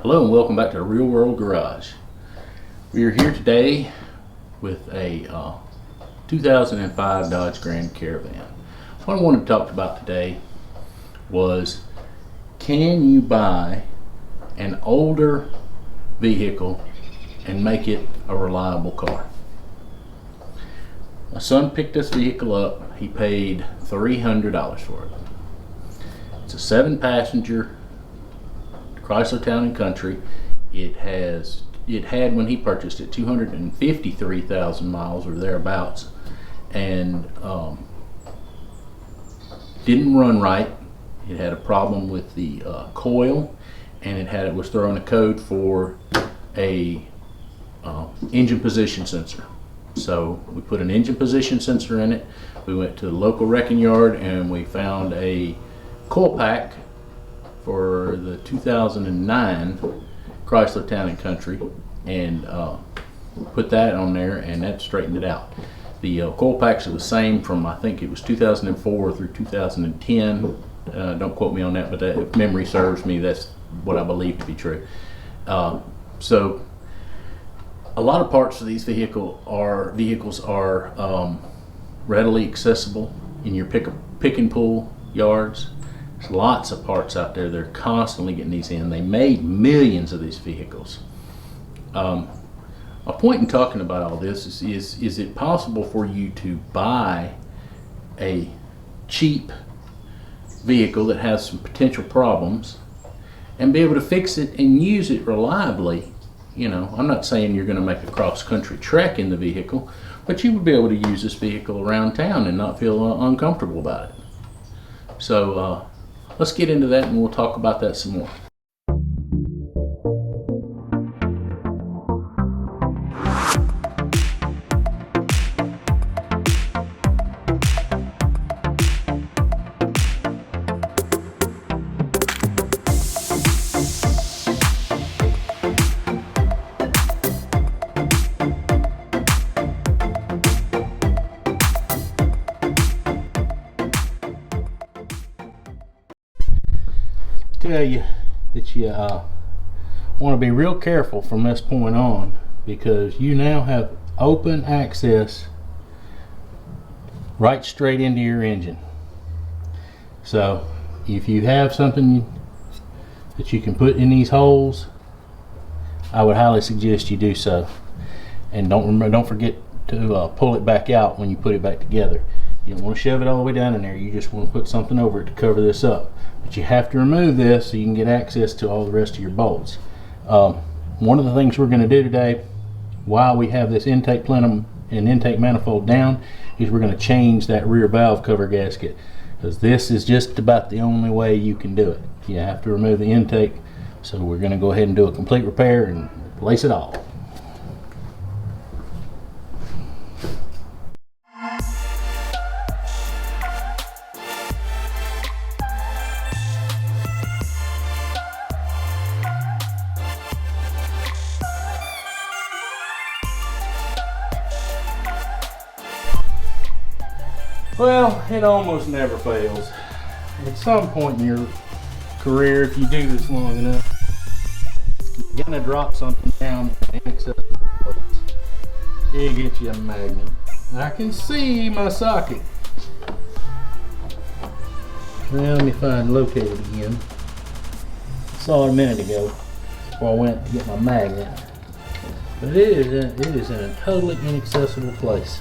Hello and welcome back to the Real World Garage. We are here today with a 2005 Dodge Grand Caravan. What I wanted to talk about today was, can you buy an older vehicle and make it a reliable car? My son picked this vehicle up. He paid $300 for it. It's a 7-passenger Chrysler Town & Country. It had when he purchased it 253,000 miles or thereabouts, and didn't run right. It had a problem with the coil, and it was throwing a code for a engine position sensor. So we put an engine position sensor in it. We went to the local wrecking yard and we found a coil pack for the 2009 Chrysler Town & Country and put that on there, and that straightened it out. The coil packs are the same from, I think it was 2004 through 2010. Don't quote me on that, but if memory serves me, that's what I believe to be true. So a lot of parts of these vehicles are readily accessible in your pick and pull yards. There's lots of parts out there. They're constantly getting these in. They made millions of these vehicles. A point in talking about all this is it possible for you to buy a cheap vehicle that has some potential problems and be able to fix it and use it reliably? You know, I'm not saying you're going to make a cross-country trek in the vehicle, but you would be able to use this vehicle around town and not feel uncomfortable about it. So let's get into that and we'll talk about that some more. Tell you that you want to be real careful from this point on, because you now have open access right straight into your engine. So if you have something that you can put in these holes, I would highly suggest you do so, and don't forget to pull it back out when you put it back together. You don't want to shove it all the way down in there. You just want to put something over it to cover this up. But you have to remove this so you can get access to all the rest of your bolts. One of the things we're going to do today, while we have this intake plenum and intake manifold down, is we're going to change that rear valve cover gasket, because this is just about the only way you can do it. You have to remove the intake. So we're going to go ahead and do a complete repair and replace it all. Well, it almost never fails. At some point in your career, if you do this long enough, you're gonna drop something down in inaccessible place. It gets you a magnet. I can see my socket. Now let me locate it again. Saw it a minute ago before I went to get my magnet. But it is in a totally inaccessible place.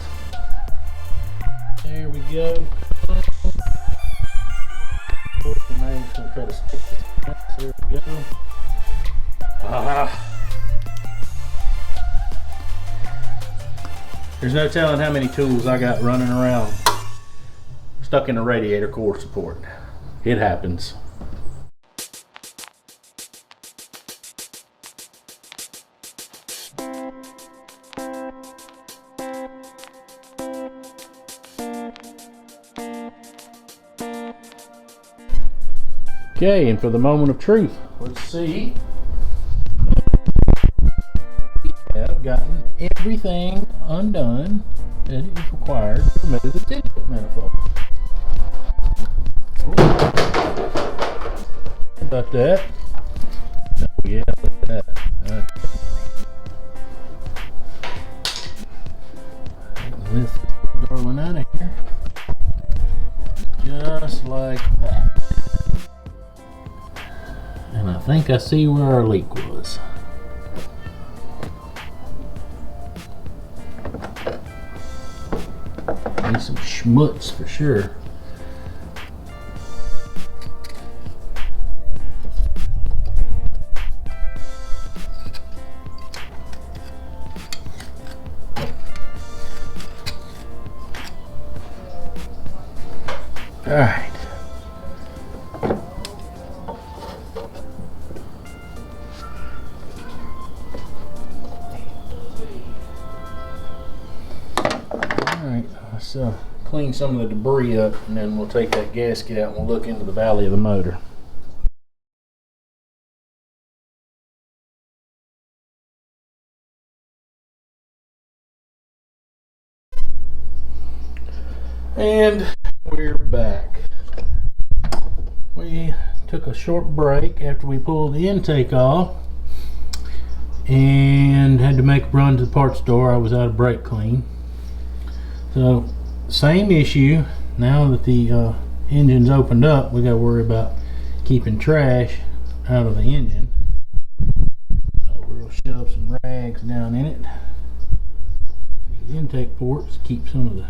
There we go. Of course, the magnet's going to try to stick this. There we go. There's no telling how many tools I got running around stuck in the radiator core support. It happens. Okay, and for the moment of truth, let's see. I've gotten everything undone that is required to remove the intake manifold. About that. Oh, yeah. lift this darling out of here. Just like that. And I think I see where our leak was. Need some schmutz for sure. All right. Let's clean some of the debris up, and then we'll take that gasket out and we'll look into the valley of the motor. And we're back. We took a short break after we pulled the intake off and had to make a run to the parts store. I was out of brake clean. So same issue. Now that the engine's opened up, we got to worry about keeping trash out of the engine. So we'll shove some rags down in it. The intake ports keep some of the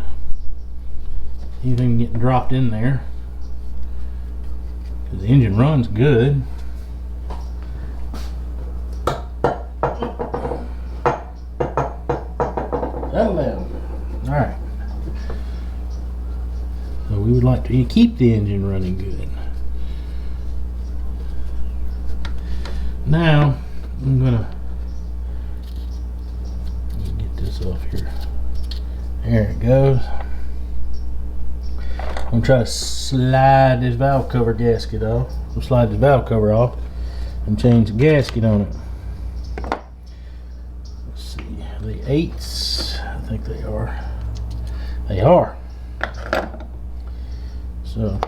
anything getting dropped in there, because the engine runs good. Alright. So we would like to keep the engine running good. Now I'm gonna get this off here. There it goes. I'm gonna try to slide this valve cover gasket off. We'll slide this valve cover off and change the gasket on it. Let's see, are they 8s? I think they are. They are. So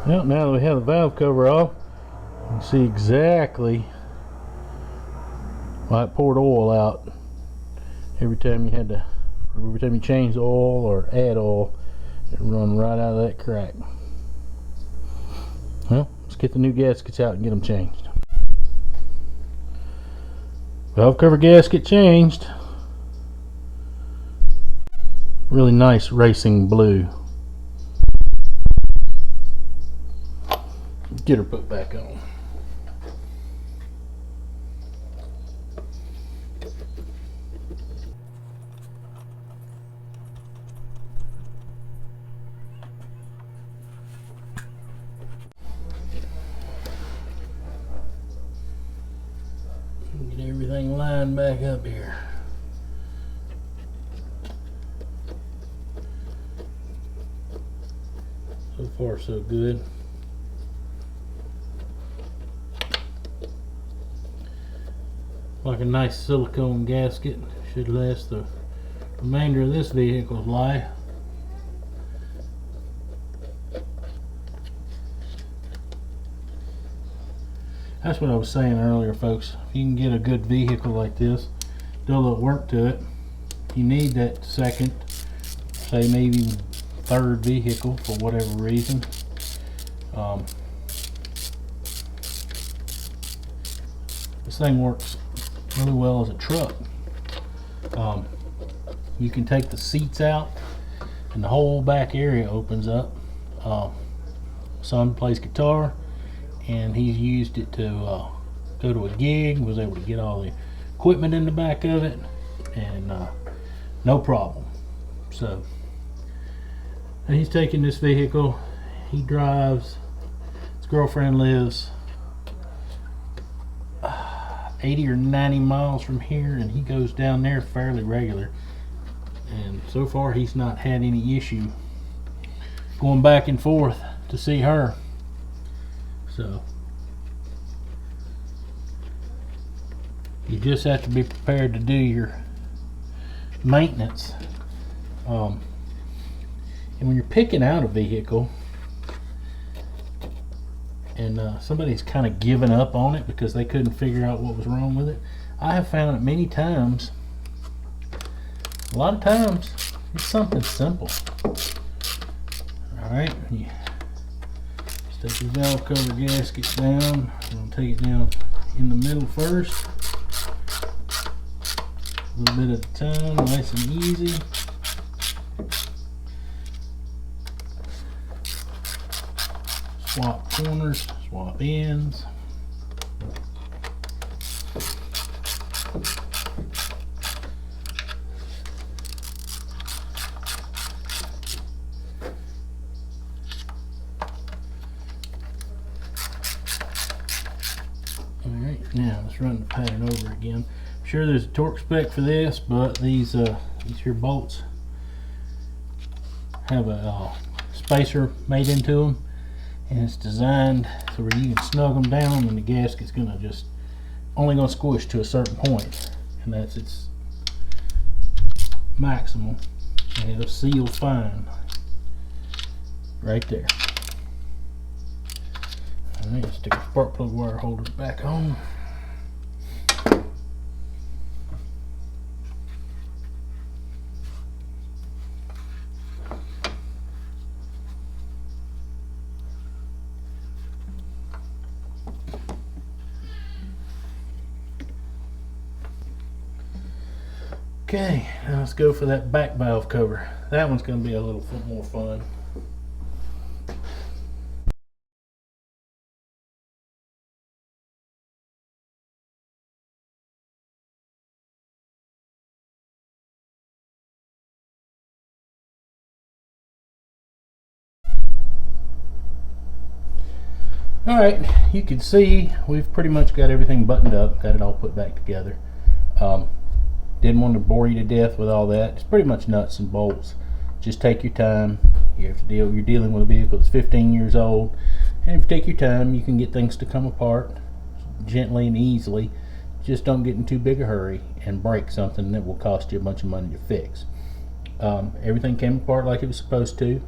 well, now that we have the valve cover off, you can see exactly why it poured oil out every time you change the oil or add oil. It run right out of that crack. Well, let's get the new gaskets out and get them changed. Valve cover gasket changed. Really nice racing blue. Get her put back on. Get everything lined back up here. So far so good. Like a nice silicone gasket. Should last the remainder of this vehicle's life. That's what I was saying earlier, folks. If you can get a good vehicle like this, do a little work to it, you need that second, say maybe third vehicle for whatever reason. This thing works really well as a truck. You can take the seats out and the whole back area opens up. Son plays guitar and he's used it to go to a gig, was able to get all the equipment in the back of it, and no problem. So, and he's taking this vehicle, he drives, his girlfriend lives 80 or 90 miles from here, and he goes down there fairly regular, and so far he's not had any issue going back and forth to see her. So you just have to be prepared to do your maintenance. And when you're picking out a vehicle, and somebody's kind of given up on it because they couldn't figure out what was wrong with it. I have found it many times. A lot of times it's something simple. Alright, just take the valve cover gasket down. I'm going to take it down in the middle first. A little bit at a time, nice and easy. Swap corners, swap ends. Alright, now let's run the pattern over again. I'm sure there's a torque spec for this, but these here bolts have a spacer made into them, and it's designed so where you can snug them down and the gasket's gonna just only gonna squish to a certain point, and that's its maximum, and it'll seal fine right there. Alright, let's stick a spark plug wire holder back on. Okay, now let's go for that back valve cover. That one's going to be a little more fun. Alright, you can see we've pretty much got everything buttoned up, got it all put back together. Didn't want to bore you to death with all that. It's pretty much nuts and bolts. Just take your time. You're dealing with a vehicle that's 15 years old, and if you take your time, you can get things to come apart gently and easily. Just don't get in too big a hurry and break something that will cost you a bunch of money to fix. Everything came apart like it was supposed to.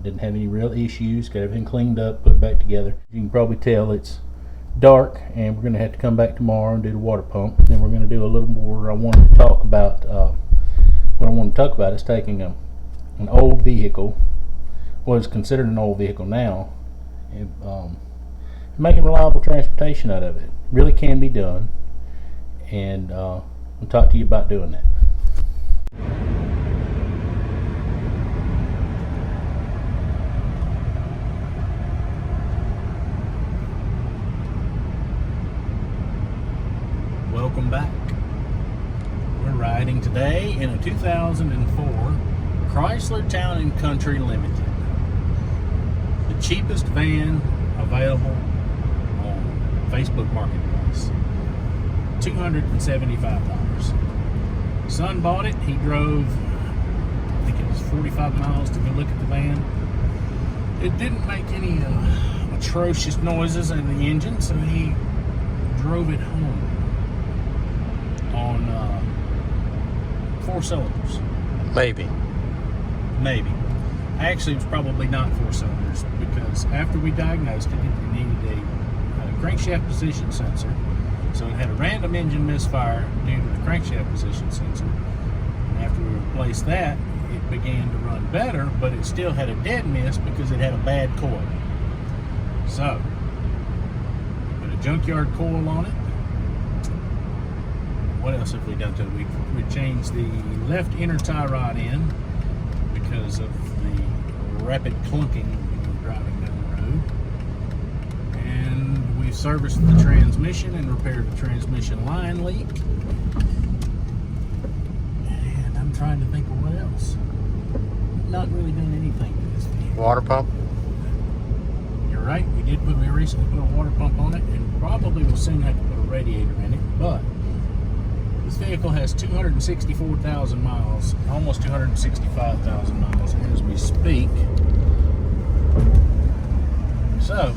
Didn't have any real issues. Got everything cleaned up, put it back together. You can probably tell it's dark, and we're going to have to come back tomorrow and do the water pump. Then we're going to do a little more. I wanted to talk about what I want to talk about is taking an old vehicle, what is considered an old vehicle now, and making reliable transportation out of it. Really can be done, and I'll talk to you about doing that. Welcome back. We're riding today in a 2004 Chrysler Town & Country Limited. The cheapest van available on Facebook Marketplace. $275. Son bought it. He drove, I think it was 45 miles to go look at the van. It didn't make any atrocious noises in the engine, so he drove it home on 4 cylinders. Maybe. Actually, it was probably not 4 cylinders, because after we diagnosed it, it needed a crankshaft position sensor. So it had a random engine misfire due to the crankshaft position sensor. And after we replaced that, it began to run better, but it still had a dead miss because it had a bad coil. So, put a junkyard coil on it. What else have we done to it? We changed the left inner tie rod in because of the rapid clunking when we were driving down the road. And we serviced the transmission and repaired the transmission line leak. And I'm trying to think of what else. Not really done anything to this vehicle. Water pump? You're right. We recently put a water pump on it, and probably will soon have to put a radiator in it. But this vehicle has 264,000 miles, almost 265,000 miles as we speak. So,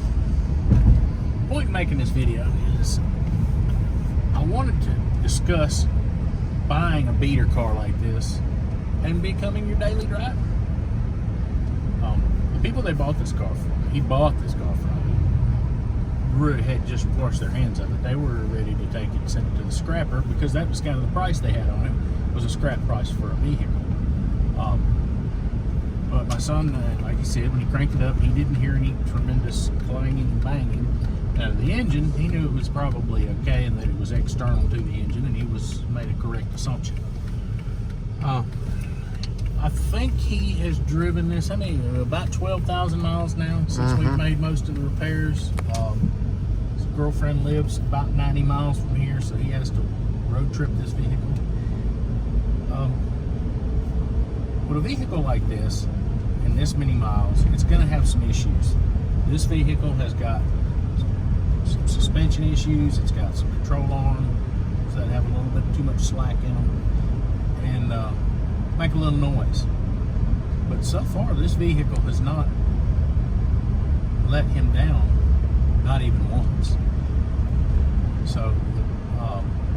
the point in making this video is I wanted to discuss buying a beater car like this and becoming your daily driver. The people they bought this car from, he bought this car from, had just washed their hands of it. They were ready to take it and send it to the scrapper because that was kind of the price they had on it, was a scrap price for a vehicle. But my son, like he said, when he cranked it up, he didn't hear any tremendous clanging and banging out of the engine. He knew it was probably okay and that it was external to the engine, and he made a correct assumption. I think he has driven this, about 12,000 miles now since we've made most of the repairs. His girlfriend lives about 90 miles from here, so he has to road trip this vehicle. With a vehicle like this, and this many miles, it's going to have some issues. This vehicle has got some suspension issues, it's got some control arms that have a little bit too much slack in them, and make a little noise. But so far, this vehicle has not let him down, not even once. So,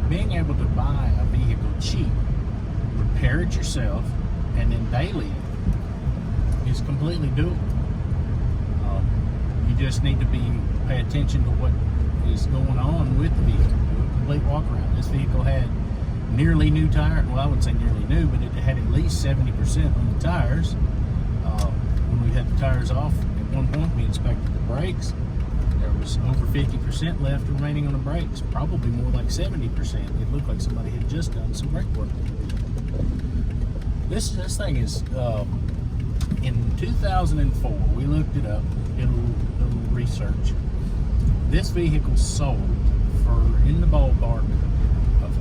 being able to buy a vehicle cheap, repair it yourself, and then daily it is completely doable. You just need to pay attention to what is going on with the vehicle. Do a complete walk around. This vehicle had nearly new tires. Well, I wouldn't say nearly new, but it had at least 70% on the tires. When we had the tires off, at one point we inspected the brakes. There was over 50% left remaining on the brakes, probably more like 70%. It looked like somebody had just done some brake work. This thing is, in 2004, we looked it up, did a little research. This vehicle sold for, in the ballpark of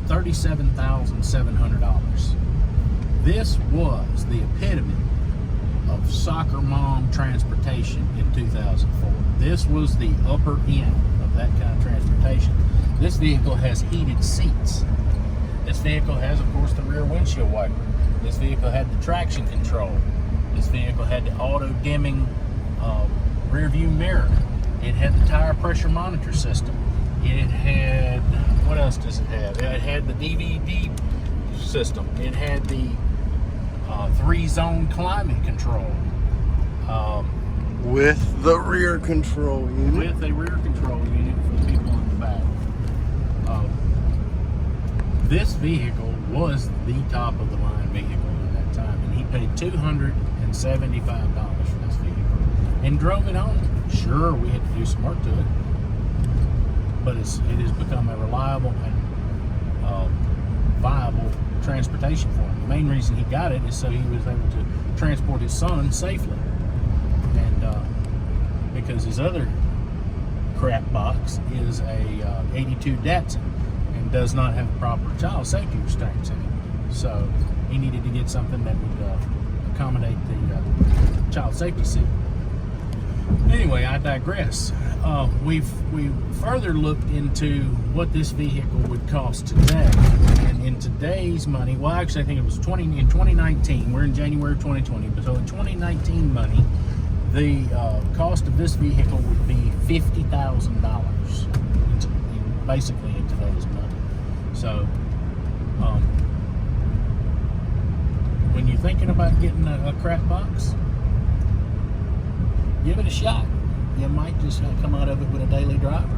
$37,700. This was the epitome of soccer mom transportation in 2004. This was the upper end of that kind of transportation. This vehicle has heated seats. This vehicle has, of course, the rear windshield wiper. This vehicle had the traction control. This vehicle had the auto-dimming rear view mirror. It had the tire pressure monitor system. It had, what else does it have? It had the DVD system. It had the 3-zone climate control. With the rear control unit. With a rear control unit for the people in the back. This vehicle was the top of the line vehicle at that time, and he paid $275 for this vehicle and drove it home. Sure, we had to do some work to it, but it has become a reliable and viable transportation for him. The main reason he got it is so he was able to transport his son safely, and because his other crap box is a 82 Datsun and does not have proper child safety restraints in it, so he needed to get something that would accommodate the child safety seat. Anyway, I digress. We've further looked into what this vehicle would cost today, and in today's money, well, actually I think it was in 2019. We're in January 2020, but so in 2019 money, the cost of this vehicle would be $50,000, basically in today's money. So, when you're thinking about getting a crap box, give it a shot. You might just come out of it with a daily driver.